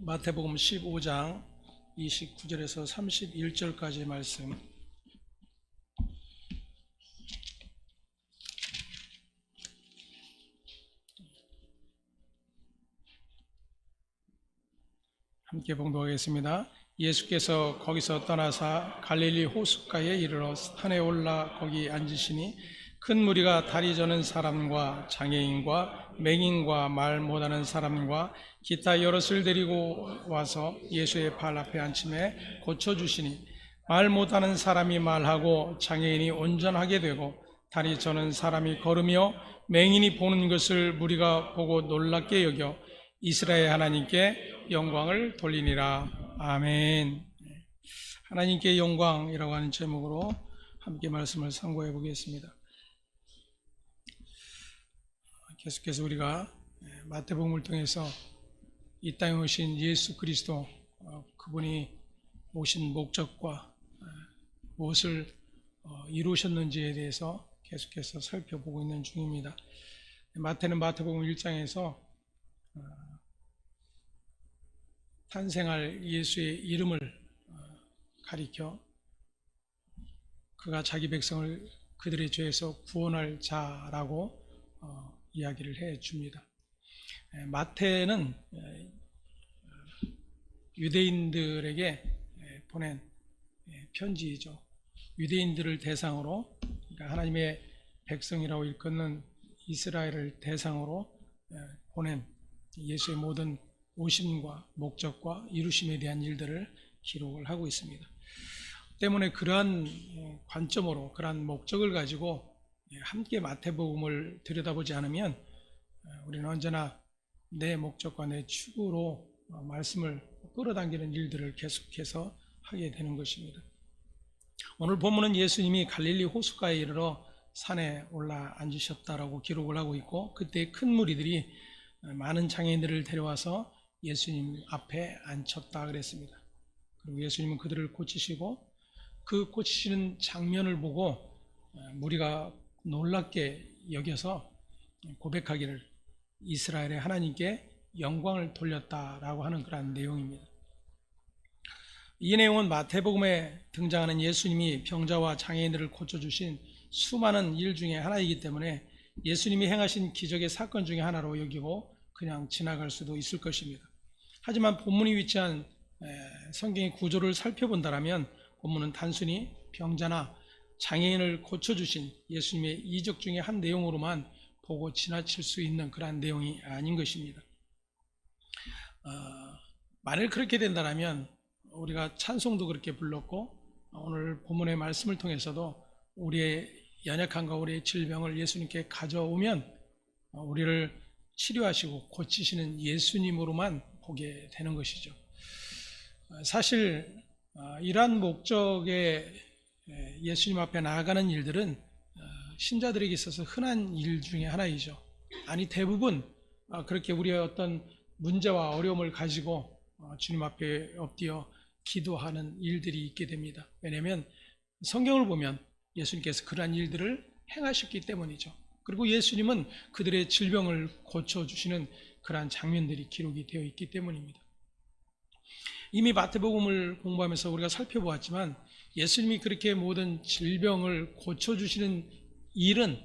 마태복음 15장 29절에서 31절까지 말씀, 함께 봉독하겠습니다. 예수께서 거기서 떠나사 갈릴리 호숫가에 이르러 산에 올라 거기 앉으시니 큰 무리가 다리 저는 사람과 장애인과 맹인과 말 못하는 사람과 기타 여럿을 데리고 와서 예수의 발 앞에 앉힘에 고쳐주시니 말 못하는 사람이 말하고 장애인이 온전하게 되고 다리 저는 사람이 걸으며 맹인이 보는 것을 무리가 보고 놀랍게 여겨 이스라엘 하나님께 영광을 돌리니라. 아멘. 하나님께 영광이라고 하는 제목으로 함께 말씀을 상고해 보겠습니다. 계속해서 우리가 마태복음을 통해서 이 땅에 오신 예수 그리스도, 그분이 오신 목적과 무엇을 이루셨는지에 대해서 계속해서 살펴보고 있는 중입니다. 마태는 마태복음 1장에서 탄생할 예수의 이름을 가리켜 그가 자기 백성을 그들의 죄에서 구원할 자라고 이야기를 해 줍니다. 마태는 유대인들에게 보낸 편지이죠. 유대인들을 대상으로, 그러니까 하나님의 백성이라고 일컫는 이스라엘을 대상으로 보낸 예수의 모든 오심과 목적과 이루심에 대한 일들을 기록을 하고 있습니다. 때문에 그러한 관점으로, 그러한 목적을 가지고 함께 마태복음을 들여다보지 않으면 우리는 언제나 내 목적과 내 추구로 말씀을 끌어당기는 일들을 계속해서 하게 되는 것입니다. 오늘 본문은 예수님이 갈릴리 호숫가에 이르러 산에 올라 앉으셨다라고 기록을 하고 있고, 그때 큰 무리들이 많은 장애인들을 데려와서 예수님 앞에 앉혔다 그랬습니다. 그리고 예수님은 그들을 고치시고, 그 고치시는 장면을 보고 무리가 놀랍게 여겨서 고백하기를 이스라엘의 하나님께 영광을 돌렸다라고 하는 그런 내용입니다. 이 내용은 마태복음에 등장하는 예수님이 병자와 장애인들을 고쳐주신 수많은 일 중에 하나이기 때문에 예수님이 행하신 기적의 사건 중에 하나로 여기고 그냥 지나갈 수도 있을 것입니다. 하지만 본문이 위치한 성경의 구조를 살펴본다면 본문은 단순히 병자나 장애인을 고쳐주신 예수님의 이적 중에 한 내용으로만 보고 지나칠 수 있는 그러한 내용이 아닌 것입니다. 만일 그렇게 된다면 우리가 찬송도 그렇게 불렀고, 오늘 본문의 말씀을 통해서도 우리의 연약함과 우리의 질병을 예수님께 가져오면 우리를 치료하시고 고치시는 예수님으로만 보게 되는 것이죠. 사실 이러한 목적의 예수님 앞에 나아가는 일들은 신자들에게 있어서 흔한 일 중에 하나이죠. 아니, 대부분 그렇게 우리의 어떤 문제와 어려움을 가지고 주님 앞에 엎드려 기도하는 일들이 있게 됩니다. 왜냐하면 성경을 보면 예수님께서 그러한 일들을 행하셨기 때문이죠. 그리고 예수님은 그들의 질병을 고쳐주시는 그러한 장면들이 기록이 되어 있기 때문입니다. 이미 마태복음을 공부하면서 우리가 살펴보았지만 예수님이 그렇게 모든 질병을 고쳐주시는 일은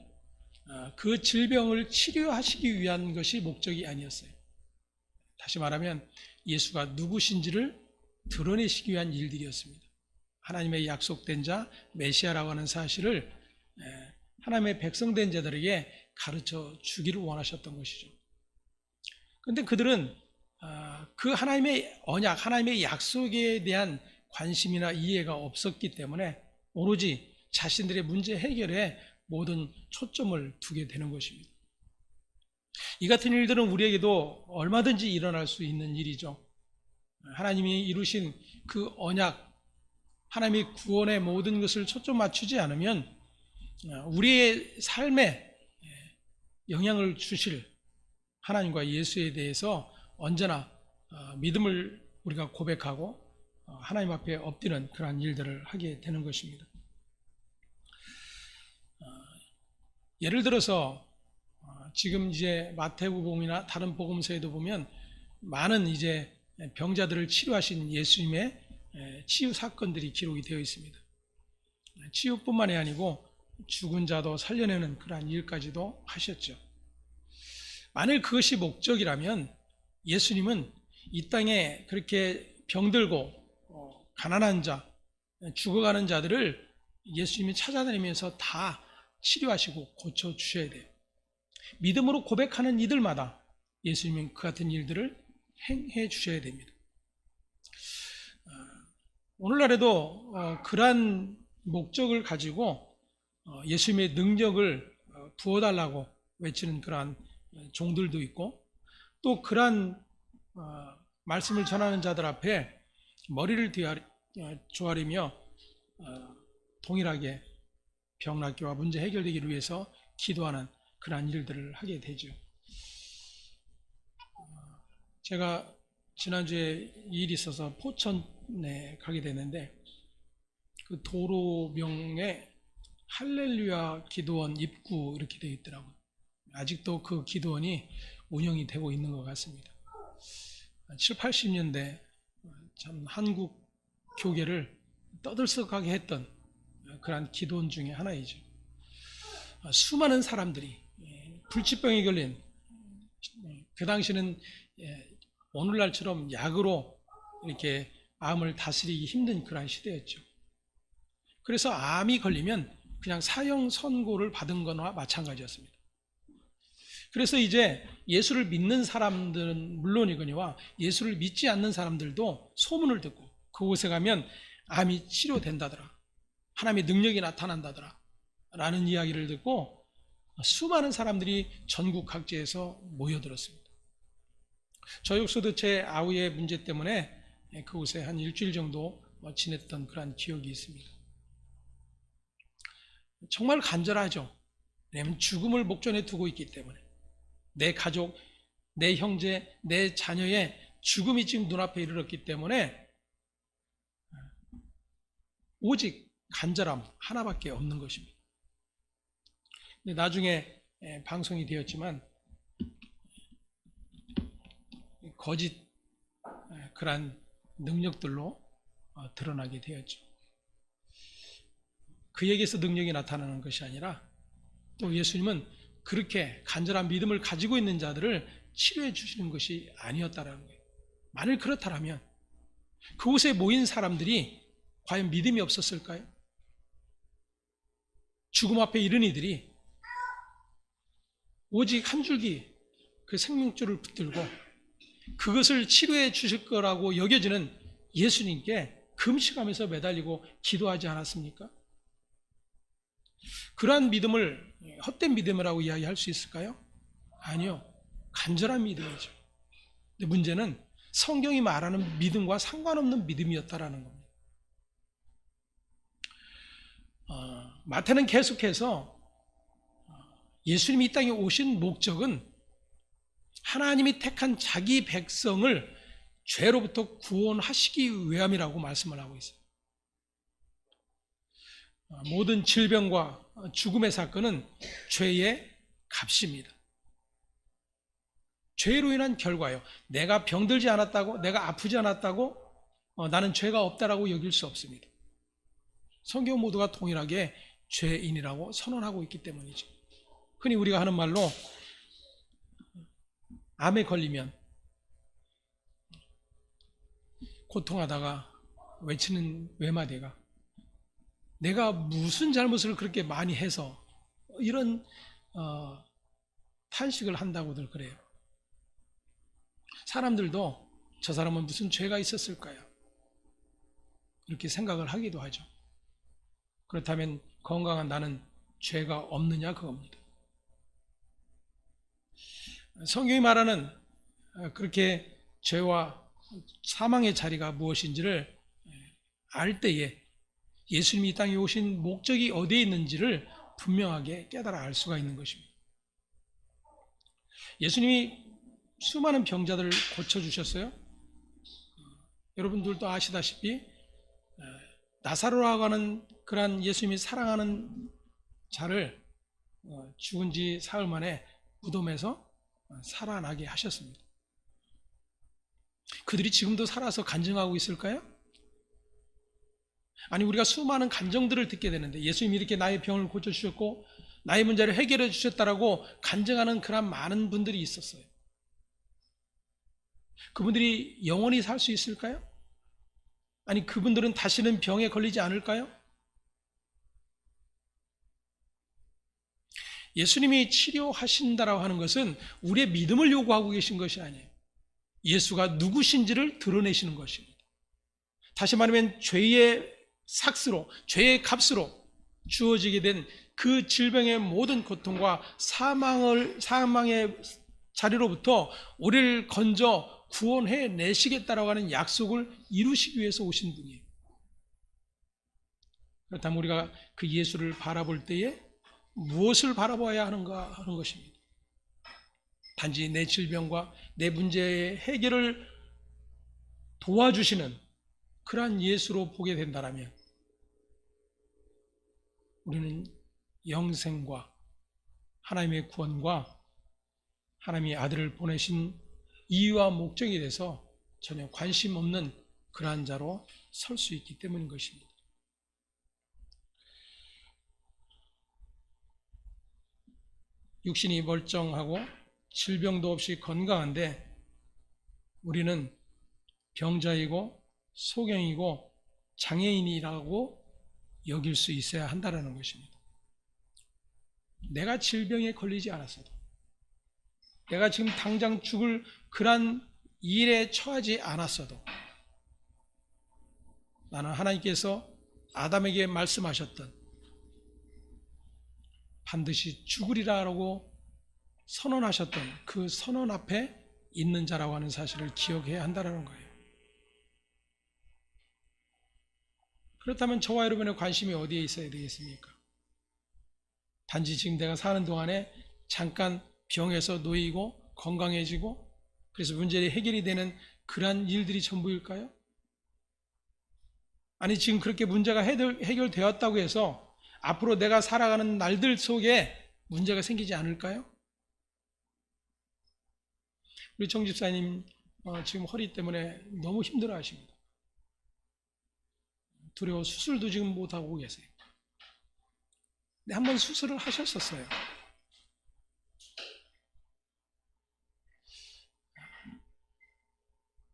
그 질병을 치료하시기 위한 것이 목적이 아니었어요. 다시 말하면 예수가 누구신지를 드러내시기 위한 일들이었습니다. 하나님의 약속된 자 메시아라고 하는 사실을 하나님의 백성된 자들에게 가르쳐 주기를 원하셨던 것이죠. 그런데 그들은 그 하나님의 언약, 하나님의 약속에 대한 관심이나 이해가 없었기 때문에 오로지 자신들의 문제 해결에 모든 초점을 두게 되는 것입니다. 이 같은 일들은 우리에게도 얼마든지 일어날 수 있는 일이죠. 하나님이 이루신 그 언약, 하나님의 구원의 모든 것을 초점 맞추지 않으면 우리의 삶에 영향을 주실 하나님과 예수에 대해서 언제나 믿음을 우리가 고백하고 하나님 앞에 엎드리는 그러한 일들을 하게 되는 것입니다. 예를 들어서 지금 이제 마태복음이나 다른 복음서에도 보면 많은 이제 병자들을 치료하신 예수님의 치유 사건들이 기록이 되어 있습니다. 치유뿐만이 아니고 죽은 자도 살려내는 그러한 일까지도 하셨죠. 만일 그것이 목적이라면 예수님은 이 땅에 그렇게 병들고 가난한 자, 죽어가는 자들을 예수님이 찾아다니면서 다 치료하시고 고쳐주셔야 돼요. 믿음으로 고백하는 이들마다 예수님은 그 같은 일들을 행해 주셔야 됩니다. 오늘날에도 그러한 목적을 가지고 예수님의 능력을 부어달라고 외치는 그러한 종들도 있고, 또 그러한 말씀을 전하는 자들 앞에 머리를 조아리며 동일하게 병낫기와 문제 해결되기를 위해서 기도하는 그러한 일들을 하게 되죠. 제가 지난주에 일이 있어서 포천에 가게 됐는데, 그 도로명에 할렐루야 기도원 입구 이렇게 되어 있더라고요. 아직도 그 기도원이 운영이 되고 있는 것 같습니다. 7, 80년대 참 한국 교계를 떠들썩하게 했던 그러한 기도원 중에 하나이죠. 수많은 사람들이 불치병에 걸린, 그 당시는 오늘날처럼 약으로 이렇게 암을 다스리기 힘든 그러한 시대였죠. 그래서 암이 걸리면 그냥 사형 선고를 받은 거나 마찬가지였습니다. 그래서 이제 예수를 믿는 사람들은 물론이거니와 예수를 믿지 않는 사람들도 소문을 듣고 그곳에 가면 암이 치료된다더라, 하나님의 능력이 나타난다더라 라는 이야기를 듣고 수많은 사람들이 전국 각지에서 모여들었습니다. 저 역시도 제 아우의 문제 때문에 그곳에 한 일주일 정도 지냈던 그런 기억이 있습니다. 정말 간절하죠. 왜냐하면 죽음을 목전에 두고 있기 때문에, 내 가족, 내 형제, 내 자녀의 죽음이 지금 눈앞에 이르렀기 때문에 오직 간절함 하나밖에 없는 것입니다. 근데 나중에 방송이 되었지만 거짓 그러한 능력들로 드러나게 되었죠. 그에게서 능력이 나타나는 것이 아니라 또 예수님은 그렇게 간절한 믿음을 가지고 있는 자들을 치료해 주시는 것이 아니었다라는 거예요. 만일 그렇다면 그곳에 모인 사람들이 과연 믿음이 없었을까요? 죽음 앞에 이른 이들이 오직 한 줄기 그 생명줄을 붙들고 그것을 치료해 주실 거라고 여겨지는 예수님께 금식하면서 매달리고 기도하지 않았습니까? 그러한 믿음을 헛된 믿음이라고 이야기할 수 있을까요? 아니요. 간절한 믿음이죠. 근데 문제는 성경이 말하는 믿음과 상관없는 믿음이었다라는 겁니다. 마태는 계속해서 예수님이 이 땅에 오신 목적은 하나님이 택한 자기 백성을 죄로부터 구원하시기 위함이라고 말씀을 하고 있어요. 모든 질병과 죽음의 사건은 죄의 값입니다. 죄로 인한 결과요. 내가 병들지 않았다고, 내가 아프지 않았다고 나는 죄가 없다라고 여길 수 없습니다. 성경 모두가 동일하게 죄인이라고 선언하고 있기 때문이죠. 흔히 우리가 하는 말로 암에 걸리면 고통하다가 외치는 외마디가 내가 무슨 잘못을 그렇게 많이 해서 이런 탄식을 한다고들 그래요. 사람들도 저 사람은 무슨 죄가 있었을까요? 이렇게 생각을 하기도 하죠. 그렇다면 건강한 나는 죄가 없느냐 그겁니다. 성경이 말하는 그렇게 죄와 사망의 자리가 무엇인지를 알 때에 예수님이 이 땅에 오신 목적이 어디에 있는지를 분명하게 깨달아 알 수가 있는 것입니다. 예수님이 수많은 병자들을 고쳐주셨어요. 여러분들도 아시다시피 나사로라고 하는 그러한 예수님이 사랑하는 자를 죽은 지 사흘 만에 무덤에서 살아나게 하셨습니다. 그들이 지금도 살아서 간증하고 있을까요? 아니, 우리가 수많은 간증들을 듣게 되는데 예수님이 이렇게 나의 병을 고쳐주셨고 나의 문제를 해결해 주셨다라고 간증하는 그런 많은 분들이 있었어요. 그분들이 영원히 살 수 있을까요? 아니, 그분들은 다시는 병에 걸리지 않을까요? 예수님이 치료하신다라고 하는 것은 우리의 믿음을 요구하고 계신 것이 아니에요. 예수가 누구신지를 드러내시는 것입니다. 다시 말하면 죄의 삭스로, 죄의 값으로 주어지게 된 그 질병의 모든 고통과 사망의 자리로부터 우리를 건져 구원해 내시겠다라고 하는 약속을 이루시기 위해서 오신 분이에요. 그렇다면 우리가 그 예수를 바라볼 때에 무엇을 바라봐야 하는가 하는 것입니다. 단지 내 질병과 내 문제의 해결을 도와주시는 그러한 예수로 보게 된다면 우리는 영생과 하나님의 구원과 하나님의 아들을 보내신 이유와 목적에 대해서 전혀 관심 없는 그러한 자로 설 수 있기 때문인 것입니다. 육신이 멀쩡하고 질병도 없이 건강한데 우리는 병자이고 소경이고 장애인이라고 여길 수 있어야 한다는 것입니다. 내가 질병에 걸리지 않았어도, 내가 지금 당장 죽을 그런 일에 처하지 않았어도 나는 하나님께서 아담에게 말씀하셨던 반드시 죽으리라고 선언하셨던 그 선언 앞에 있는 자라고 하는 사실을 기억해야 한다는 거예요. 그렇다면 저와 여러분의 관심이 어디에 있어야 되겠습니까? 단지 지금 내가 사는 동안에 잠깐 병에서 놓이고 건강해지고 그래서 문제의 해결이 되는 그러한 일들이 전부일까요? 아니, 지금 그렇게 문제가 해결되었다고 해서 앞으로 내가 살아가는 날들 속에 문제가 생기지 않을까요? 우리 정 집사님 지금 허리 때문에 너무 힘들어 하십니다. 두려워 수술도 지금 못하고 계세요. 근데 한번 수술을 하셨었어요.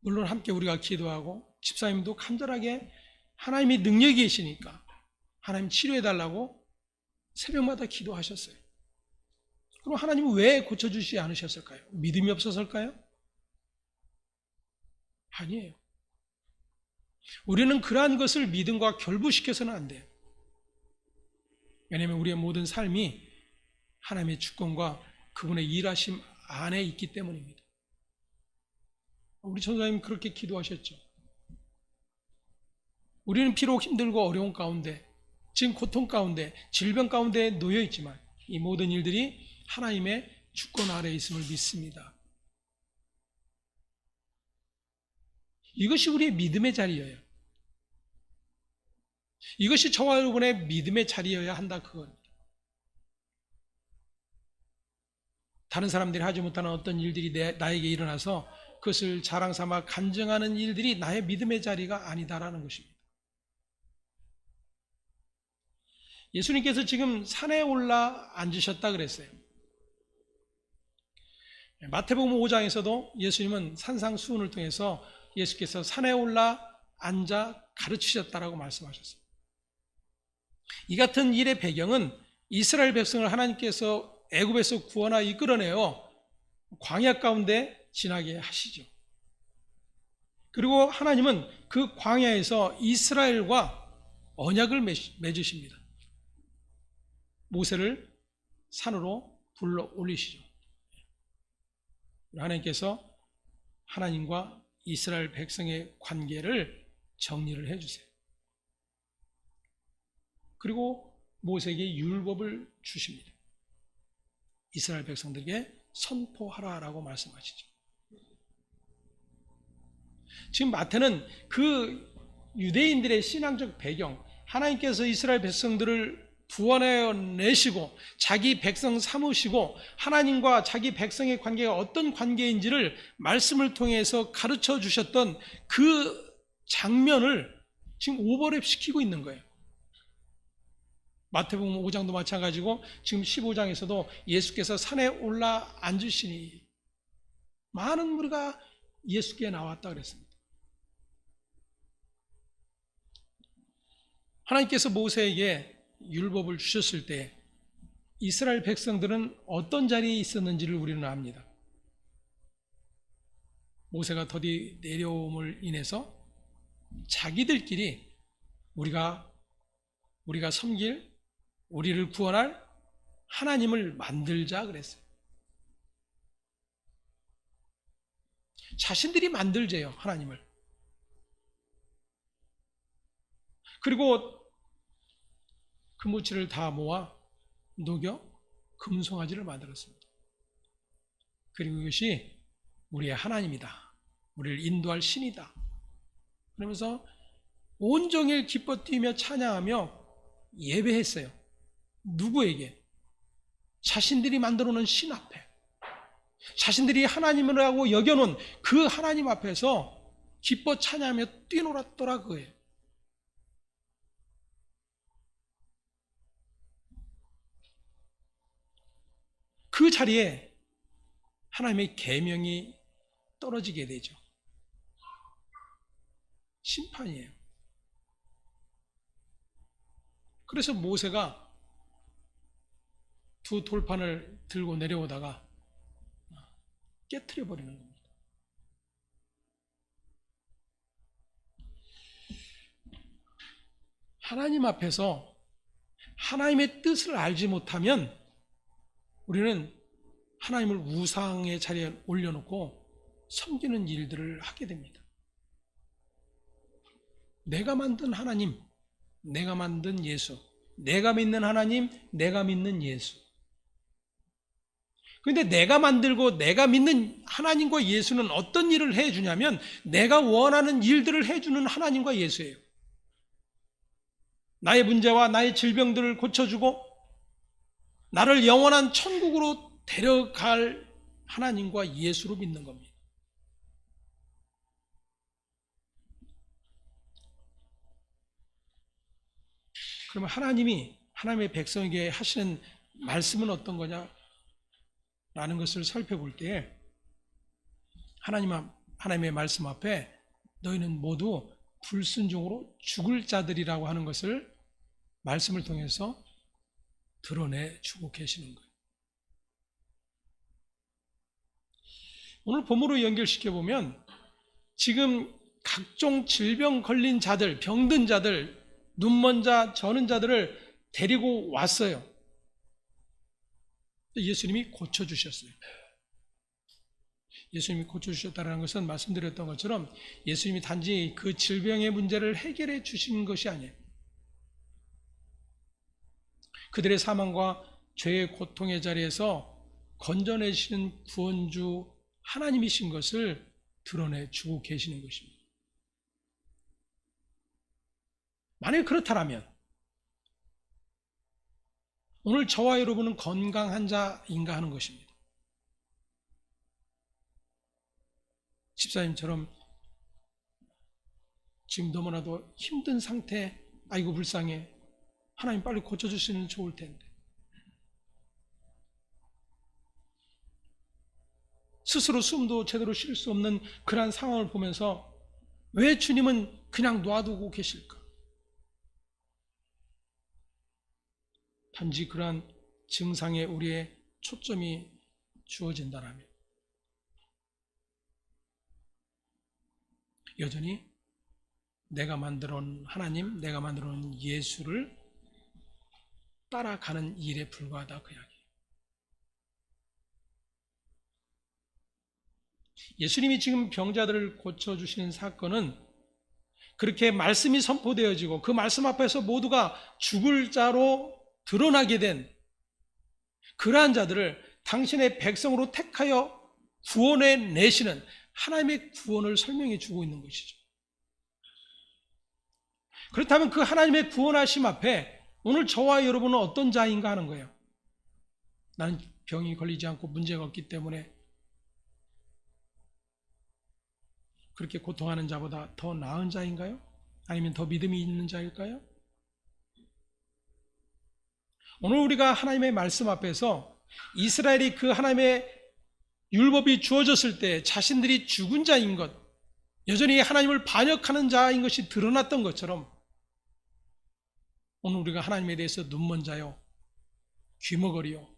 물론 함께 우리가 기도하고 집사님도 간절하게 하나님이 능력이 계시니까 하나님 치료해달라고 새벽마다 기도하셨어요. 그럼 하나님은 왜 고쳐주시지 않으셨을까요? 믿음이 없어서일까요? 아니에요. 우리는 그러한 것을 믿음과 결부시켜서는 안 돼요. 왜냐하면 우리의 모든 삶이 하나님의 주권과 그분의 일하심 안에 있기 때문입니다. 우리 전사님 그렇게 기도하셨죠. 우리는 비록 힘들고 어려운 가운데, 지금 고통 가운데, 질병 가운데 놓여 있지만 이 모든 일들이 하나님의 주권 아래에 있음을 믿습니다. 이것이 우리의 믿음의 자리예요. 이것이 저와 여러분의 믿음의 자리여야 한다, 그겁니다. 다른 사람들이 하지 못하는 어떤 일들이 나에게 일어나서 그것을 자랑 삼아 간증하는 일들이 나의 믿음의 자리가 아니다라는 것입니다. 예수님께서 지금 산에 올라 앉으셨다 그랬어요. 마태복음 5장에서도 예수님은 산상수훈을 통해서 예수께서 산에 올라 앉아 가르치셨다라고 말씀하셨어요. 이 같은 일의 배경은 이스라엘 백성을 하나님께서 애굽에서 구원하 이끌어내어 광야 가운데 지나게 하시죠. 그리고 하나님은 그 광야에서 이스라엘과 언약을 맺으십니다. 모세를 산으로 불러 올리시죠. 하나님께서 하나님과 이스라엘 백성의 관계를 정리를 해주세요. 그리고 모세에게 율법을 주십니다. 이스라엘 백성들에게 선포하라라고 말씀하시죠. 지금 마태는 그 유대인들의 신앙적 배경, 하나님께서 이스라엘 백성들을 구원해내시고 자기 백성 삼으시고 하나님과 자기 백성의 관계가 어떤 관계인지를 말씀을 통해서 가르쳐 주셨던 그 장면을 지금 오버랩 시키고 있는 거예요. 마태복음 5장도 마찬가지고 지금 15장에서도 예수께서 산에 올라 앉으시니 많은 무리가 예수께 나왔다 그랬습니다. 하나님께서 모세에게 율법을 주셨을 때 이스라엘 백성들은 어떤 자리에 있었는지를 우리는 압니다. 모세가 더디 내려옴을 인해서 자기들끼리 우리가 섬길, 우리를 구원할 하나님을 만들자 그랬어요. 자신들이 만들재요, 하나님을. 그리고 금붙이를 다 모아 녹여 금송아지를 만들었습니다. 그리고 이것이 우리의 하나님이다, 우리를 인도할 신이다 그러면서 온종일 기뻐 뛰며 찬양하며 예배했어요. 누구에게? 자신들이 만들어 놓은 신 앞에, 자신들이 하나님이라고 여겨놓은 그 하나님 앞에서 기뻐 찬양하며 뛰놀았더라 그거예요. 그 자리에 하나님의 계명이 떨어지게 되죠. 심판이에요. 그래서 모세가 두 돌판을 들고 내려오다가 깨트려 버리는 겁니다. 하나님 앞에서 하나님의 뜻을 알지 못하면 우리는 하나님을 우상의 자리에 올려놓고 섬기는 일들을 하게 됩니다. 내가 만든 하나님, 내가 만든 예수, 내가 믿는 하나님, 내가 믿는 예수. 그런데 내가 만들고 내가 믿는 하나님과 예수는 어떤 일을 해주냐면 내가 원하는 일들을 해주는 하나님과 예수예요. 나의 문제와 나의 질병들을 고쳐주고 나를 영원한 천국으로 데려갈 하나님과 예수로 믿는 겁니다. 그러면 하나님이 하나님의 백성에게 하시는 말씀은 어떤 거냐? 라는 것을 살펴볼 때 하나님의 말씀 앞에 너희는 모두 불순종으로 죽을 자들이라고 하는 것을 말씀을 통해서 드러내주고 계시는 거예요. 오늘 본문으로 연결시켜보면 지금 각종 질병 걸린 자들, 병든 자들, 눈먼 자, 저는 자들을 데리고 왔어요. 예수님이 고쳐주셨어요. 예수님이 고쳐주셨다는 것은 말씀드렸던 것처럼 예수님이 단지 그 질병의 문제를 해결해 주신 것이 아니에요. 그들의 사망과 죄의 고통의 자리에서 건져내시는 구원주 하나님이신 것을 드러내주고 계시는 것입니다. 만약에 그렇다면 오늘 저와 여러분은 건강한 자인가 하는 것입니다. 집사님처럼 지금 너무나도 힘든 상태, 아이고 불쌍해, 하나님 빨리 고쳐주시면 좋을 텐데, 스스로 숨도 제대로 쉴 수 없는 그러한 상황을 보면서 왜 주님은 그냥 놔두고 계실까? 단지 그러한 증상에 우리의 초점이 주어진다면 여전히 내가 만들어 온 하나님, 내가 만들어 온 예수를 따라가는 일에 불과하다 그 이야기. 예수님이 지금 병자들을 고쳐주시는 사건은 그렇게 말씀이 선포되어지고 그 말씀 앞에서 모두가 죽을 자로 드러나게 된 그러한 자들을 당신의 백성으로 택하여 구원해 내시는 하나님의 구원을 설명해 주고 있는 것이죠. 그렇다면 그 하나님의 구원하심 앞에 오늘 저와 여러분은 어떤 자인가 하는 거예요. 나는 병이 걸리지 않고 문제가 없기 때문에 그렇게 고통하는 자보다 더 나은 자인가요? 아니면 더 믿음이 있는 자일까요? 오늘 우리가 하나님의 말씀 앞에서 이스라엘이 그 하나님의 율법이 주어졌을 때 자신들이 죽은 자인 것, 여전히 하나님을 반역하는 자인 것이 드러났던 것처럼 오늘 우리가 하나님에 대해서 눈먼 자요, 귀머거리요,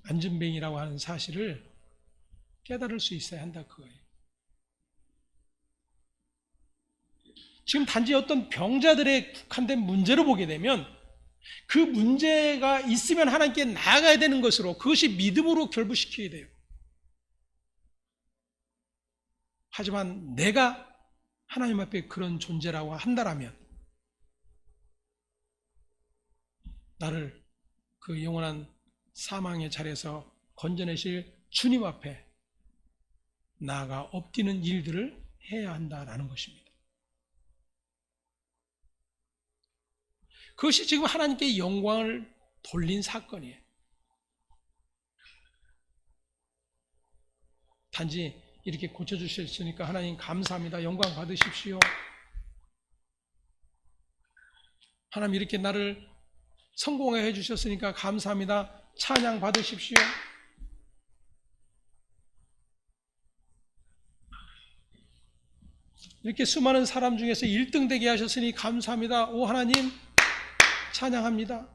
안전뱅이라고 하는 사실을 깨달을 수 있어야 한다 그거예요. 지금 단지 어떤 병자들의 국한된 문제로 보게 되면 그 문제가 있으면 하나님께 나아가야 되는 것으로 그것이 믿음으로 결부시켜야 돼요. 하지만 내가 하나님 앞에 그런 존재라고 한다라면 나를 그 영원한 사망의 자리에서 건져내실 주님 앞에 나아가 엎드리는 일들을 해야 한다라는 것입니다. 그것이 지금 하나님께 영광을 돌린 사건이에요. 단지 이렇게 고쳐주셨으니까 하나님 감사합니다. 영광 받으십시오. 하나님 이렇게 나를 성공해 주셨으니까 감사합니다. 찬양 받으십시오. 이렇게 수많은 사람 중에서 1등 되게 하셨으니 감사합니다. 오 하나님 찬양합니다.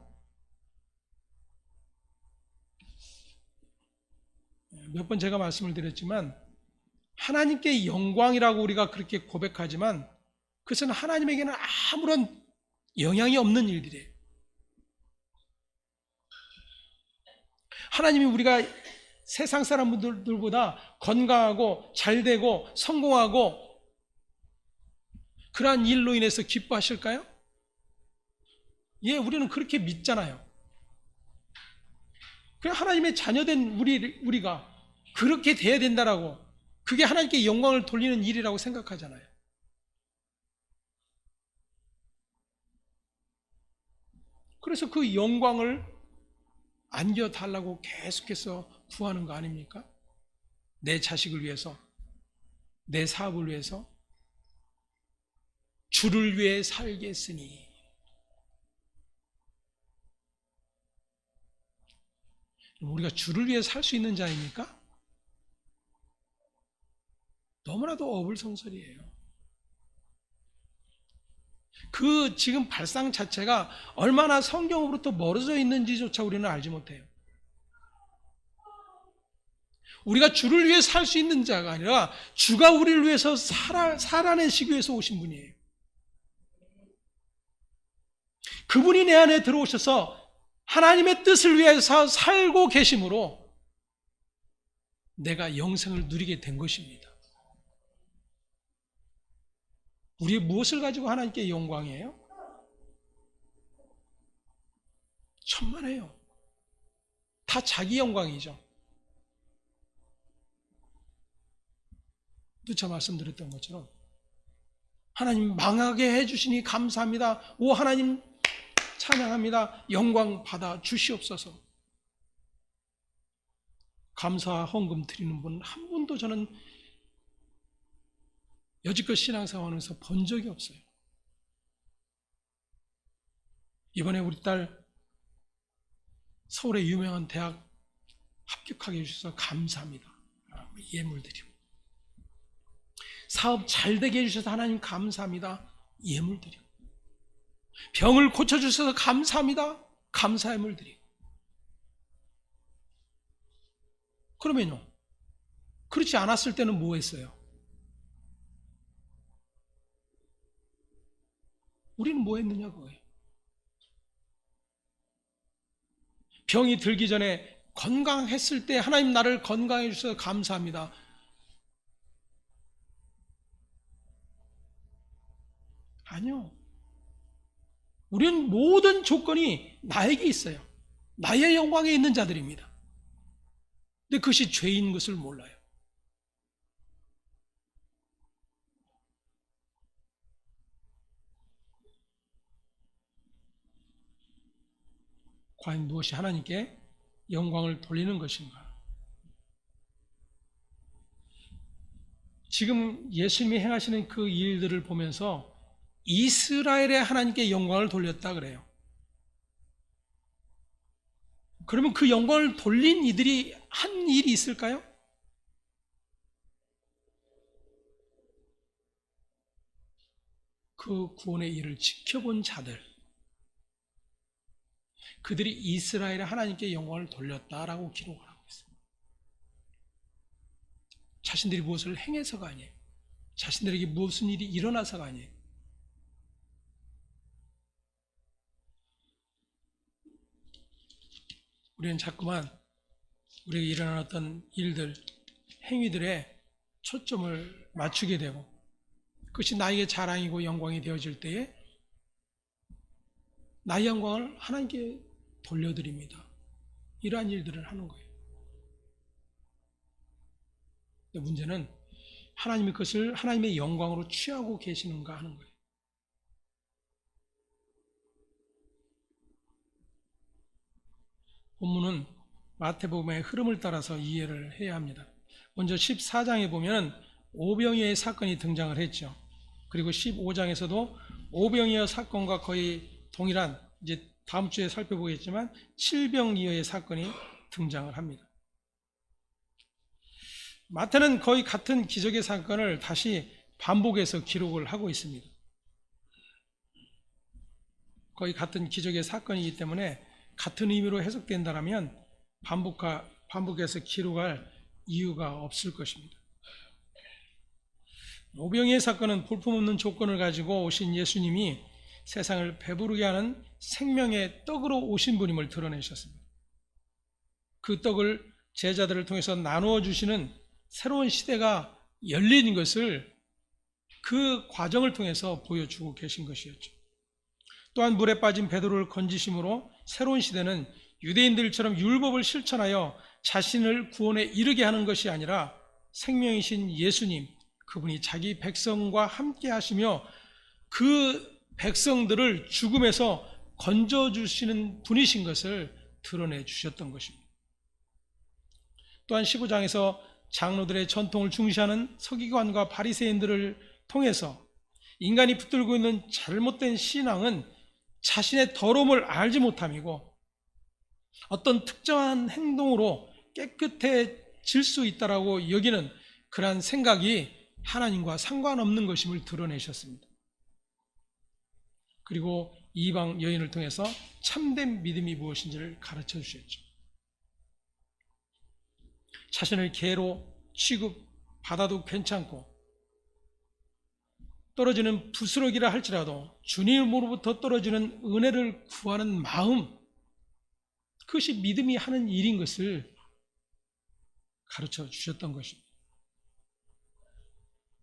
몇 번 제가 말씀을 드렸지만 하나님께 영광이라고 우리가 그렇게 고백하지만 그것은 하나님에게는 아무런 영향이 없는 일들이에요. 하나님이 우리가 세상 사람들보다 건강하고 잘되고 성공하고 그러한 일로 인해서 기뻐하실까요? 예, 우리는 그렇게 믿잖아요. 그냥 하나님의 자녀된 우리가 그렇게 돼야 된다라고, 그게 하나님께 영광을 돌리는 일이라고 생각하잖아요. 그래서 그 영광을 안겨달라고 계속해서 구하는 거 아닙니까? 내 자식을 위해서, 내 사업을 위해서, 주를 위해 살겠으니. 우리가 주를 위해 살 수 있는 자입니까? 너무나도 어불성설이에요. 그 지금 발상 자체가 얼마나 성경으로부터 멀어져 있는지조차 우리는 알지 못해요. 우리가 주를 위해 살 수 있는 자가 아니라 주가 우리를 위해서 살아내시기 위해서 오신 분이에요. 그분이 내 안에 들어오셔서 하나님의 뜻을 위해서 살고 계심으로 내가 영생을 누리게 된 것입니다. 우리 무엇을 가지고 하나님께 영광이에요? 천만에요. 다 자기 영광이죠. 누차 말씀드렸던 것처럼 하나님 망하게 해주시니 감사합니다. 오 하나님 찬양합니다. 영광 받아 주시옵소서. 감사 헌금 드리는 분 한 분도 저는 여지껏 신앙생활하면서 본 적이 없어요. 이번에 우리 딸 서울의 유명한 대학 합격하게 해주셔서 감사합니다. 예물 드리고, 사업 잘 되게 해주셔서 하나님 감사합니다. 예물 드리고, 병을 고쳐주셔서 감사합니다. 감사 예물 드리고. 그러면요, 그렇지 않았을 때는 뭐 했어요? 우리는 뭐 했느냐 그거예요. 병이 들기 전에 건강했을 때 하나님 나를 건강해 주셔서 감사합니다. 아니요. 우리는 모든 조건이 나에게 있어요. 나의 영광에 있는 자들입니다. 근데 그것이 죄인 것을 몰라요. 과연 무엇이 하나님께 영광을 돌리는 것인가? 지금 예수님이 행하시는 그 일들을 보면서 이스라엘의 하나님께 영광을 돌렸다 그래요. 그러면 그 영광을 돌린 이들이 한 일이 있을까요? 그 구원의 일을 지켜본 자들, 그들이 이스라엘의 하나님께 영광을 돌렸다라고 기록을 하고 있습니다. 자신들이 무엇을 행해서가 아니에요. 자신들에게 무슨 일이 일어나서가 아니에요. 우리는 자꾸만 우리에게 일어나는 어떤 일들, 행위들에 초점을 맞추게 되고 그것이 나에게 자랑이고 영광이 되어질 때에 나의 영광을 하나님께 돌려드립니다. 이러한 일들을 하는 거예요. 근데 문제는 하나님이 그것을 하나님의 영광으로 취하고 계시는가 하는 거예요. 본문은 마태복음의 흐름을 따라서 이해를 해야 합니다. 먼저 14장에 보면 오병이어의 사건이 등장을 했죠. 그리고 15장에서도 오병이어 사건과 거의 동일한, 이제 다음 주에 살펴보겠지만 칠병이어의 사건이 등장을 합니다. 마태는 거의 같은 기적의 사건을 다시 반복해서 기록을 하고 있습니다. 거의 같은 기적의 사건이기 때문에 같은 의미로 해석된다면 반복해서 기록할 이유가 없을 것입니다. 오병이의 사건은 볼품없는 조건을 가지고 오신 예수님이 세상을 배부르게 하는 생명의 떡으로 오신 분임을 드러내셨습니다. 그 떡을 제자들을 통해서 나누어 주시는 새로운 시대가 열리는 것을 그 과정을 통해서 보여주고 계신 것이었죠. 또한 물에 빠진 베드로를 건지심으로 새로운 시대는 유대인들처럼 율법을 실천하여 자신을 구원에 이르게 하는 것이 아니라 생명이신 예수님, 그분이 자기 백성과 함께 하시며 그 백성들을 죽음에서 건져주시는 분이신 것을 드러내 주셨던 것입니다. 또한 15장에서 장로들의 전통을 중시하는 서기관과 바리새인들을 통해서 인간이 붙들고 있는 잘못된 신앙은 자신의 더러움을 알지 못함이고 어떤 특정한 행동으로 깨끗해질 수 있다라고 여기는 그러한 생각이 하나님과 상관없는 것임을 드러내셨습니다. 그리고 이방 여인을 통해서 참된 믿음이 무엇인지를 가르쳐 주셨죠. 자신을 개로 취급받아도 괜찮고 떨어지는 부스러기라 할지라도 주님으로부터 떨어지는 은혜를 구하는 마음, 그것이 믿음이 하는 일인 것을 가르쳐 주셨던 것입니다.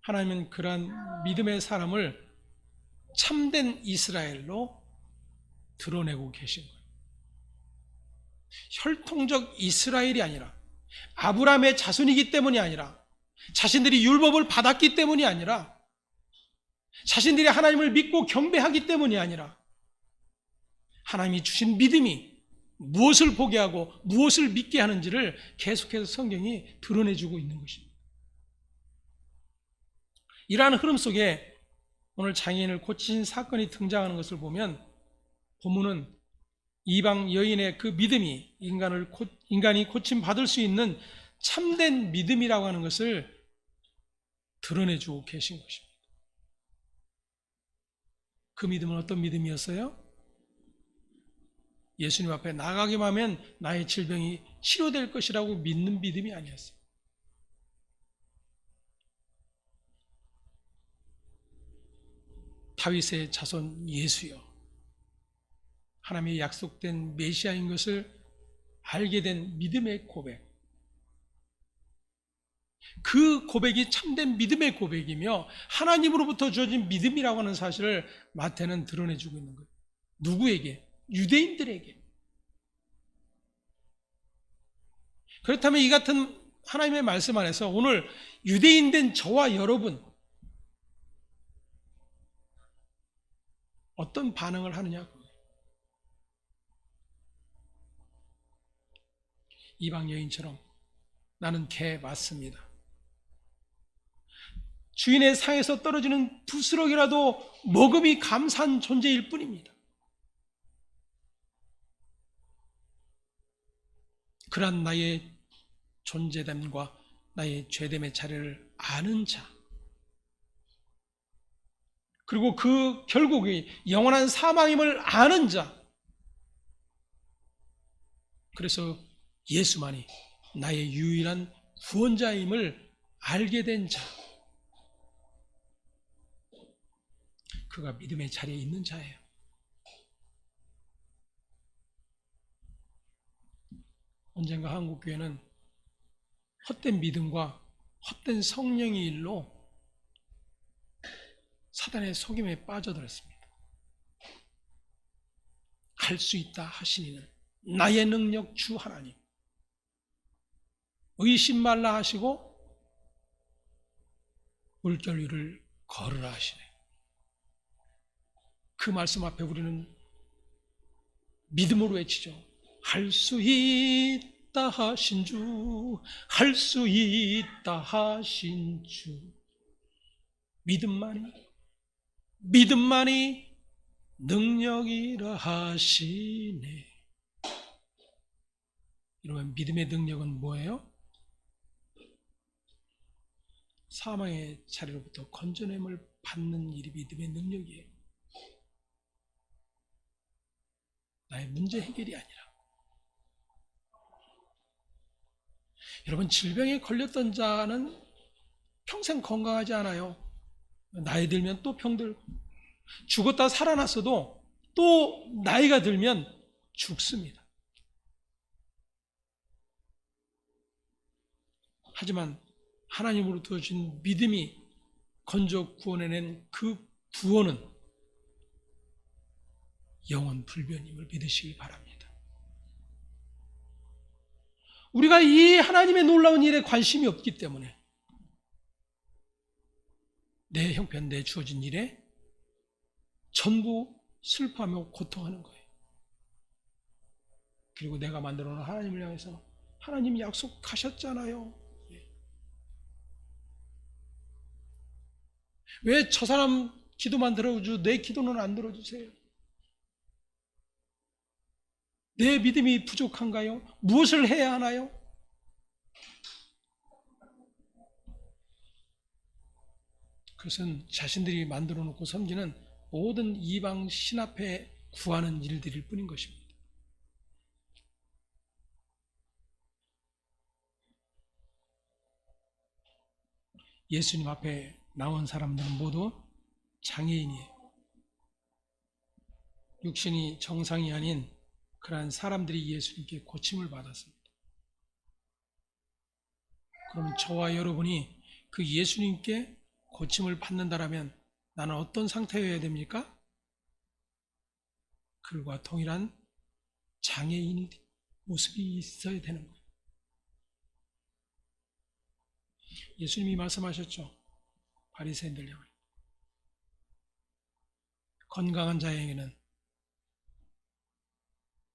하나님은 그러한 믿음의 사람을 참된 이스라엘로 드러내고 계신 거예요. 혈통적 이스라엘이 아니라 아브라함의 자손이기 때문이 아니라 자신들이 율법을 받았기 때문이 아니라 자신들이 하나님을 믿고 경배하기 때문이 아니라 하나님이 주신 믿음이 무엇을 보게 하고 무엇을 믿게 하는지를 계속해서 성경이 드러내주고 있는 것입니다. 이러한 흐름 속에 오늘 장애인을 고치신 사건이 등장하는 것을 보면 본문은 이방 여인의 그 믿음이 인간이 고침받을 수 있는 참된 믿음이라고 하는 것을 드러내주고 계신 것입니다. 그 믿음은 어떤 믿음이었어요? 예수님 앞에 나가기만 하면 나의 질병이 치료될 것이라고 믿는 믿음이 아니었어요. 다윗의 자손 예수여, 하나님의 약속된 메시아인 것을 알게 된 믿음의 고백, 그 고백이 참된 믿음의 고백이며 하나님으로부터 주어진 믿음이라고 하는 사실을 마태는 드러내주고 있는 거예요. 누구에게? 유대인들에게. 그렇다면 이 같은 하나님의 말씀 안에서 오늘 유대인된 저와 여러분 어떤 반응을 하느냐? 이방 여인처럼 나는 개 맞습니다. 주인의 상에서 떨어지는 부스럭이라도 먹음이 감사한 존재일 뿐입니다. 그러한 나의 존재됨과 나의 죄됨의 자리를 아는 자, 그리고 그 결국이 영원한 사망임을 아는 자, 그래서 예수만이 나의 유일한 구원자임을 알게 된 자, 그가 믿음의 자리에 있는 자예요. 언젠가 한국교회는 헛된 믿음과 헛된 성령의 일로 사단의 속임에 빠져들었습니다. 갈 수 있다 하시니는 나의 능력 주 하나님, 의심 말라 하시고 물결 위를 걸으라 하시네. 그 말씀 앞에 우리는 믿음으로 외치죠. 할 수 있다 하신 주, 할 수 있다 하신 주. 믿음만이 능력이라 하시네. 여러분, 믿음의 능력은 뭐예요? 사망의 자리로부터 건져냄을 받는 일이 믿음의 능력이에요. 나의 문제 해결이 아니라. 여러분, 질병에 걸렸던 자는 평생 건강하지 않아요. 나이 들면 또 병들고, 죽었다 살아났어도 또 나이가 들면 죽습니다. 하지만 하나님으로부터 주신 믿음이 건져 구원해낸 그 구원은 영원 불변임을 믿으시기 바랍니다. 우리가 이 하나님의 놀라운 일에 관심이 없기 때문에 내 형편, 내 주어진 일에 전부 슬퍼하며 고통하는 거예요. 그리고 내가 만들어 놓은 하나님을 향해서 하나님이 약속하셨잖아요. 왜 저 사람 기도만 들어주고 내 기도는 안 들어주세요? 내 믿음이 부족한가요? 무엇을 해야 하나요? 그것은 자신들이 만들어 놓고 섬기는 모든 이방 신 앞에 구하는 일들일 뿐인 것입니다. 예수님 앞에 나온 사람들은 모두 장애인이에요. 육신이 정상이 아닌 그러한 사람들이 예수님께 고침을 받았습니다. 그럼 저와 여러분이 그 예수님께 고침을 받는다라면 나는 어떤 상태여야 됩니까? 그들과 동일한 장애인의 모습이 있어야 되는 거예요. 예수님이 말씀하셨죠. 바리새인들 향하여 건강한 자에게는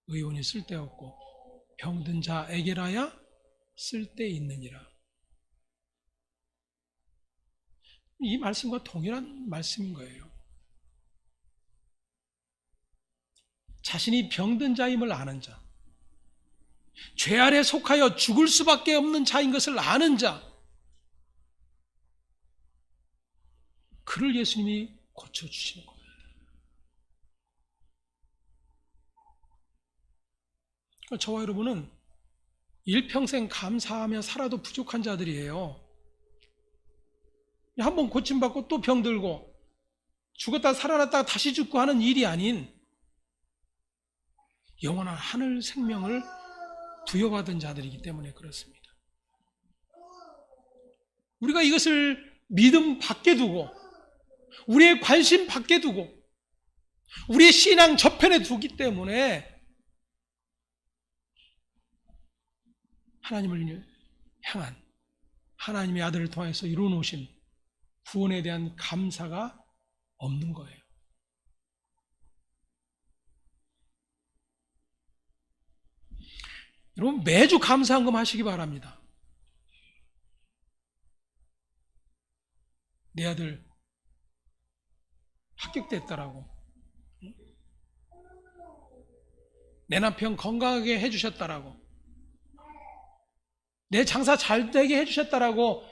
의원이 쓸데없고 병든 자에게라야 쓸데있느니라. 이 말씀과 동일한 말씀인 거예요. 자신이 병든 자임을 아는 자, 죄 아래 속하여 죽을 수밖에 없는 자인 것을 아는 자, 그를 예수님이 고쳐주시는 겁니다. 그러니까 저와 여러분은 일평생 감사하며 살아도 부족한 자들이에요. 한번 고침받고 또 병들고 죽었다 살아났다가 다시 죽고 하는 일이 아닌 영원한 하늘 생명을 부여받은 자들이기 때문에 그렇습니다. 우리가 이것을 믿음 밖에 두고 우리의 관심 밖에 두고 우리의 신앙 저편에 두기 때문에 하나님을 향한 하나님의 아들을 통해서 이루어놓으신 구원에 대한 감사가 없는 거예요. 여러분 매주 감사한금 하시기 바랍니다. 내 아들 합격됐다라고, 내 남편 건강하게 해주셨다라고, 내 장사 잘 되게 해주셨다라고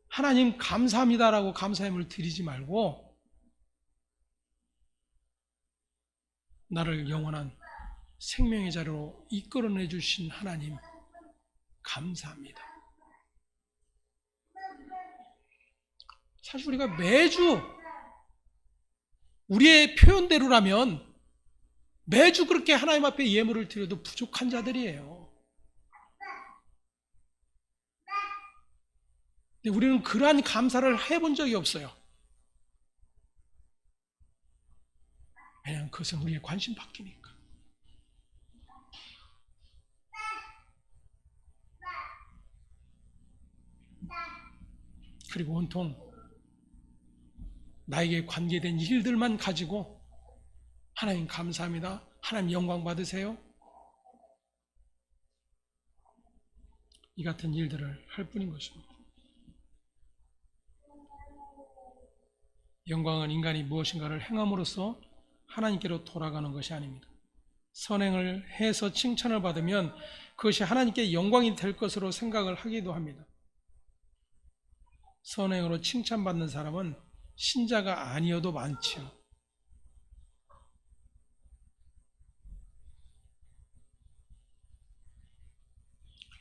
하나님 감사합니다라고 감사함을 드리지 말고 나를 영원한 생명의 자리로 이끌어내 주신 하나님 감사합니다. 사실 우리가 매주 우리의 표현대로라면 매주 그렇게 하나님 앞에 예물을 드려도 부족한 자들이에요. 근데 우리는 그러한 감사를 해본 적이 없어요. 왜냐하면 그것은 우리의 관심 바뀌니까. 그리고 온통 나에게 관계된 일들만 가지고 하나님 감사합니다, 하나님 영광 받으세요, 이 같은 일들을 할 뿐인 것입니다. 영광은 인간이 무엇인가를 행함으로써 하나님께로 돌아가는 것이 아닙니다. 선행을 해서 칭찬을 받으면 그것이 하나님께 영광이 될 것으로 생각을 하기도 합니다. 선행으로 칭찬받는 사람은 신자가 아니어도 많지요.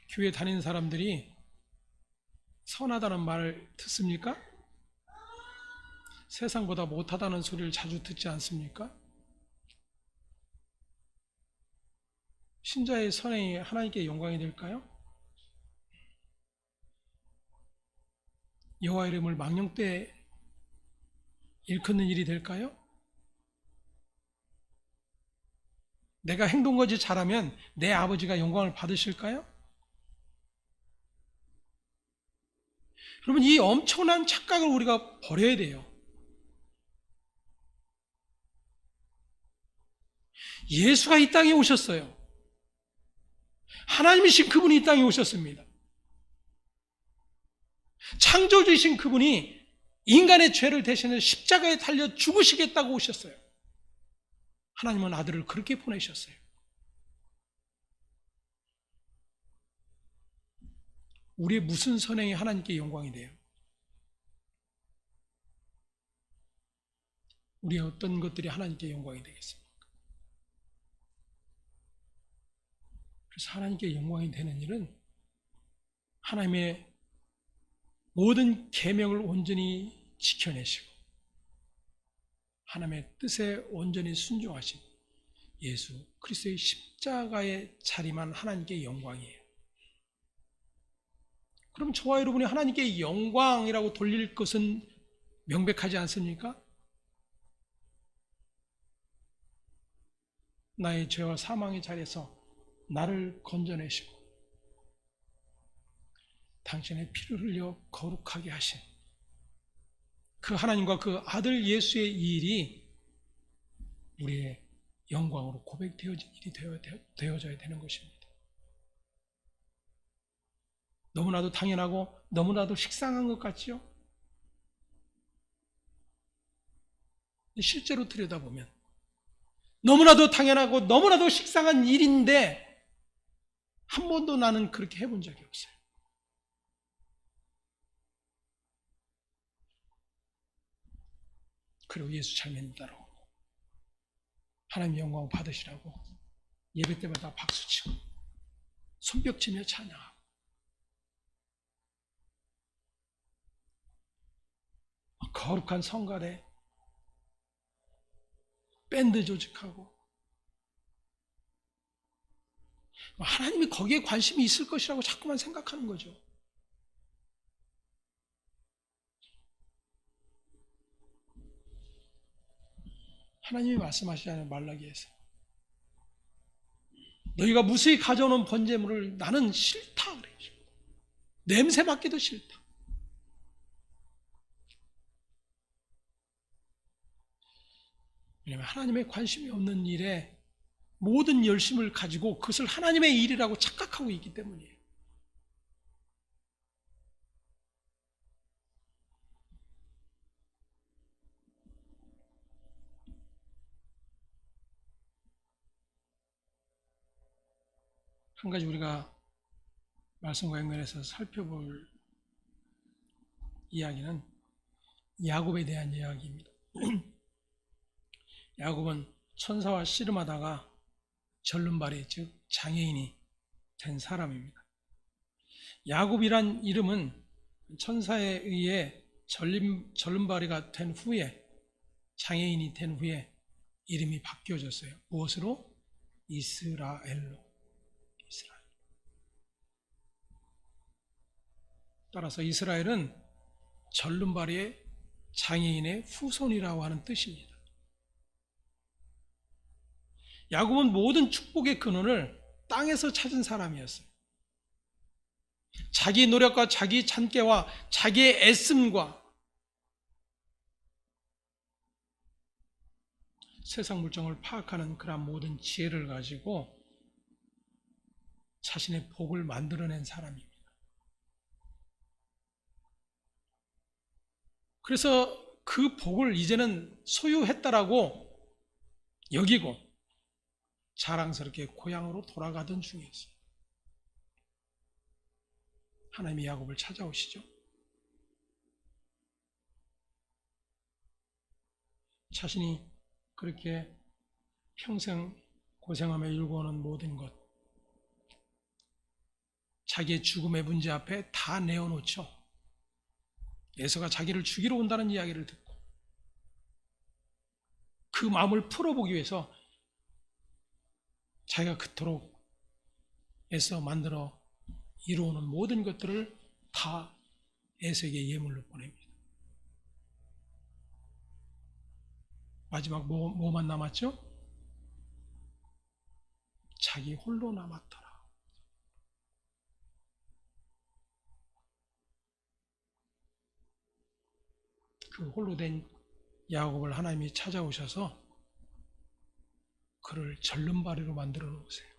교회 다니는 사람들이 선하다는 말을 듣습니까? 세상보다 못하다는 소리를 자주 듣지 않습니까? 신자의 선행이 하나님께 영광이 될까요? 여호와 이름을 망령 때 일컫는 일이 될까요? 내가 행동거지 잘하면 내 아버지가 영광을 받으실까요? 여러분, 이 엄청난 착각을 우리가 버려야 돼요. 예수가 이 땅에 오셨어요. 하나님이신 그분이 이 땅에 오셨습니다. 창조주이신 그분이 인간의 죄를 대신해 십자가에 달려 죽으시겠다고 오셨어요. 하나님은 아들을 그렇게 보내셨어요. 우리의 무슨 선행이 하나님께 영광이 돼요? 우리의 어떤 것들이 하나님께 영광이 되겠습니까? 그래서 하나님께 영광이 되는 일은 하나님의 모든 계명을 온전히 지켜내시고 하나님의 뜻에 온전히 순종하신 예수 그리스도의 십자가의 자리만 하나님께 영광이에요. 그럼 저와 여러분이 하나님께 영광이라고 돌릴 것은 명백하지 않습니까? 나의 죄와 사망의 자리에서 나를 건져내시고 당신의 피를 흘려 거룩하게 하신 그 하나님과 그 아들 예수의 이 일이 우리의 영광으로 고백되어진 일이 되어져야 되는 것입니다. 너무나도 당연하고 너무나도 식상한 것 같죠? 실제로 들여다보면 너무나도 당연하고 너무나도 식상한 일인데 한 번도 나는 그렇게 해본 적이 없어요. 그리고 예수 잘 믿는다라고 하나님 영광 받으시라고 예배 때마다 박수치고 손뼉치며 찬양하고 거룩한 성가대 밴드 조직하고 하나님이 거기에 관심이 있을 것이라고 자꾸만 생각하는 거죠. 하나님이 말씀하시잖아요. 말라기에서 너희가 무수히 가져오는 번제물을 나는 싫다 그래요. 냄새 맡기도 싫다. 왜냐하면 하나님의 관심이 없는 일에 모든 열심을 가지고 그것을 하나님의 일이라고 착각하고 있기 때문이에요. 한 가지 우리가 말씀과 연결해서 살펴볼 이야기는 야곱에 대한 이야기입니다. 야곱은 천사와 씨름하다가 절름발이, 즉 장애인이 된 사람입니다. 야곱이란 이름은 천사에 의해 절름발이가 된 후에, 장애인이 된 후에 이름이 바뀌어졌어요. 무엇으로? 이스라엘로. 이스라엘. 따라서 이스라엘은 절름발이의 장애인의 후손이라고 하는 뜻입니다. 야곱은 모든 축복의 근원을 땅에서 찾은 사람이었어요. 자기 노력과 자기 참깨와 자기의 애씀과 세상 물정을 파악하는 그러한 모든 지혜를 가지고 자신의 복을 만들어낸 사람입니다. 그래서 그 복을 이제는 소유했다라고 여기고 자랑스럽게 고향으로 돌아가던 중이었어요. 하나님이 야곱을 찾아오시죠. 자신이 그렇게 평생 고생하며 일궈오는 모든 것, 자기의 죽음의 문제 앞에 다 내어놓죠. 에서가 자기를 죽이러 온다는 이야기를 듣고 그 마음을 풀어보기 위해서 자기가 그토록 애써 만들어 이루어오는 모든 것들을 다 에서에게 예물로 보냅니다. 마지막 뭐만 남았죠? 자기 홀로 남았더라. 그 홀로 된 야곱을 하나님이 찾아오셔서 그를 절름발이로 만들어 놓으세요.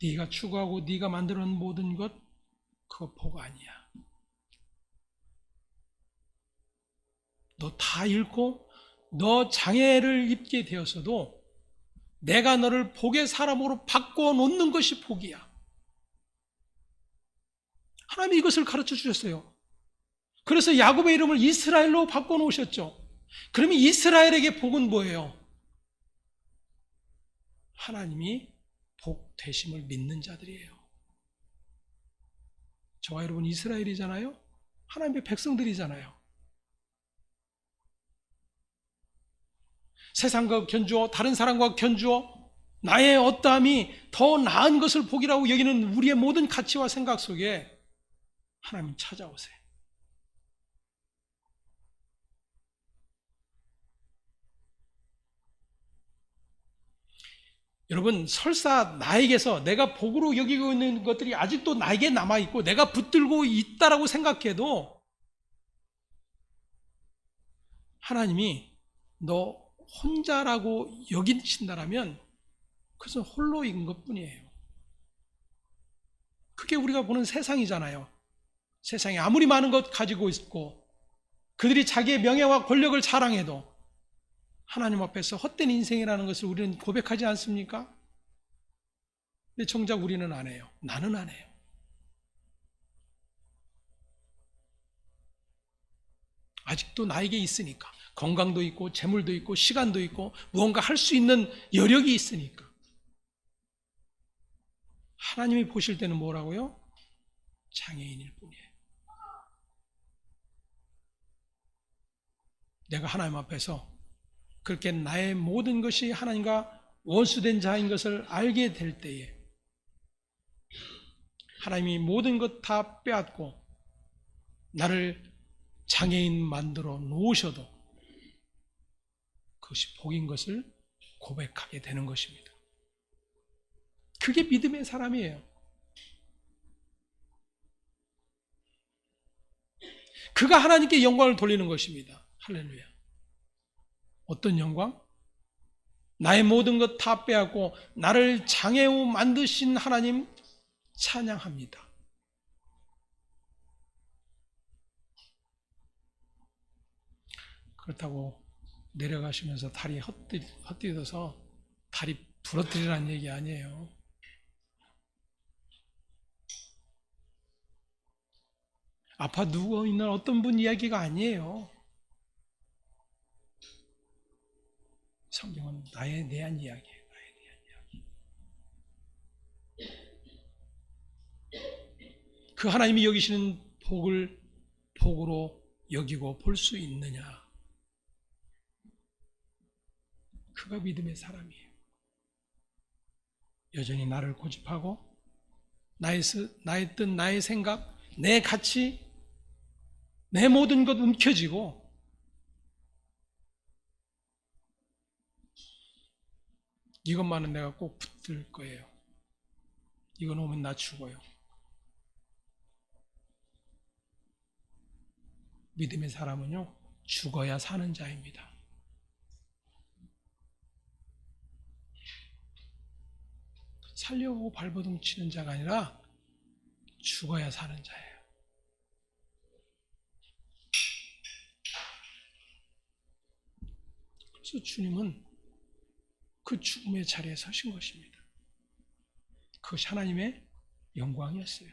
네가 추구하고 네가 만들어 놓은 모든 것, 그거 복 아니야. 너 다 잃고 너 장애를 입게 되었어도 내가 너를 복의 사람으로 바꿔놓는 것이 복이야. 하나님이 이것을 가르쳐 주셨어요. 그래서 야곱의 이름을 이스라엘로 바꿔놓으셨죠. 그러면 이스라엘에게 복은 뭐예요? 하나님이 복 되심을 믿는 자들이에요. 저와 여러분 이스라엘이잖아요. 하나님의 백성들이잖아요. 세상과 견주어 다른 사람과 견주어 나의 어떠함이 더 나은 것을 복이라고 여기는 우리의 모든 가치와 생각 속에 하나님 찾아오세요. 여러분, 설사 나에게서 내가 복으로 여기고 있는 것들이 아직도 나에게 남아있고 내가 붙들고 있다라고 생각해도 하나님이 너 혼자라고 여기신다라면 그것은 홀로인 것뿐이에요. 그게 우리가 보는 세상이잖아요. 세상에 아무리 많은 것 가지고 있고 그들이 자기의 명예와 권력을 자랑해도 하나님 앞에서 헛된 인생이라는 것을 우리는 고백하지 않습니까? 근데 정작 우리는 안 해요. 나는 안 해요. 아직도 나에게 있으니까. 건강도 있고 재물도 있고 시간도 있고 무언가 할 수 있는 여력이 있으니까. 하나님이 보실 때는 뭐라고요? 장애인일 뿐이에요. 내가 하나님 앞에서 그렇게 나의 모든 것이 하나님과 원수된 자인 것을 알게 될 때에 하나님이 모든 것 다 빼앗고 나를 장애인 만들어 놓으셔도 그것이 복인 것을 고백하게 되는 것입니다. 그게 믿음의 사람이에요. 그가 하나님께 영광을 돌리는 것입니다. 할렐루야. 어떤 영광? 나의 모든 것 다 빼앗고 나를 장애우 만드신 하나님 찬양합니다. 그렇다고 내려가시면서 다리 헛디뎌서 다리 부러뜨리라는 얘기 아니에요. 아파 누워있는 어떤 분 이야기가 아니에요. 성경은 나에 대한 이야기예요. 나에 대한 이야기. 그 하나님이 여기시는 복을 복으로 여기고 볼 수 있느냐? 그가 믿음의 사람이에요. 여전히 나를 고집하고 나의 뜻, 나의 생각, 내 가치, 내 모든 것 움켜쥐고 이것만은 내가 꼭 붙들 거예요. 이거 놓으면 나 죽어요. 믿음의 사람은요, 죽어야 사는 자입니다. 살려고 발버둥 치는 자가 아니라 죽어야 사는 자예요. 그래서 주님은 그 죽음의 자리에 서신 것입니다. 그것이 하나님의 영광이었어요.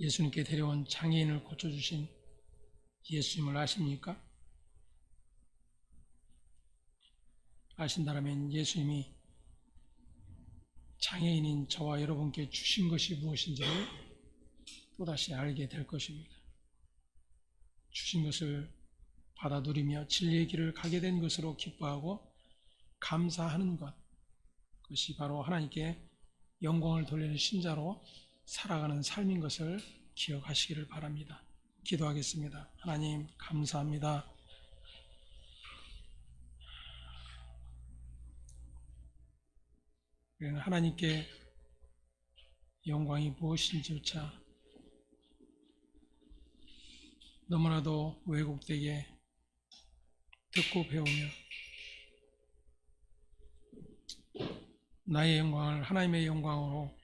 예수님께 데려온 장애인을 고쳐주신 예수님을 아십니까? 아신다면 예수님이 장애인인 저와 여러분께 주신 것이 무엇인지를 또다시 알게 될 것입니다. 주신 것을 받아 누리며 진리의 길을 가게 된 것으로 기뻐하고 감사하는 것, 그것이 바로 하나님께 영광을 돌리는 신자로 살아가는 삶인 것을 기억하시기를 바랍니다. 기도하겠습니다. 하나님 감사합니다. 우리는 하나님께 영광이 무엇인지조차 너무나도 왜곡되게 듣고 배우며 나의 영광을 하나님의 영광으로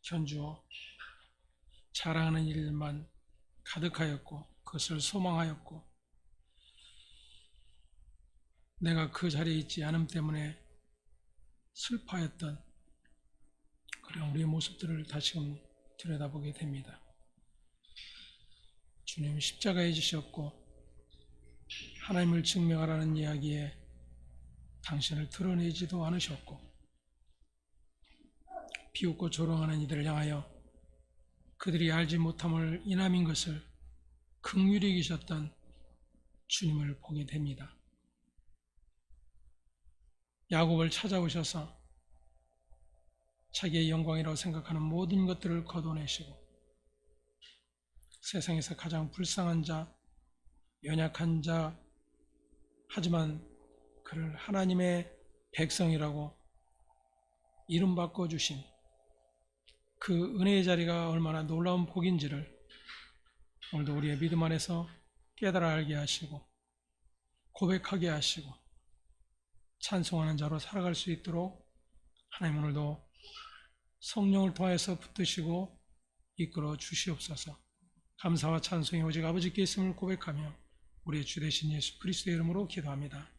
견주어 자랑하는 일만 가득하였고 그것을 소망하였고 내가 그 자리에 있지 않음 때문에 슬퍼했던 그런 우리의 모습들을 다시금 들여다보게 됩니다. 주님 십자가에 지셨고 하나님을 증명하라는 이야기에 당신을 드러내지도 않으셨고 비웃고 조롱하는 이들을 향하여 그들이 알지 못함을 인함인 것을 긍휼히 여기셨던 주님을 보게 됩니다. 야곱을 찾아오셔서 자기의 영광이라고 생각하는 모든 것들을 걷어내시고 세상에서 가장 불쌍한 자, 연약한 자, 하지만 그를 하나님의 백성이라고 이름 바꿔주신 그 은혜의 자리가 얼마나 놀라운 복인지를 오늘도 우리의 믿음 안에서 깨달아 알게 하시고 고백하게 하시고 찬송하는 자로 살아갈 수 있도록 하나님 오늘도 성령을 통해서 붙드시고 이끌어 주시옵소서. 감사와 찬송이 오직 아버지께 있음을 고백하며 우리의 주 되신 예수 그리스도의 이름으로 기도합니다.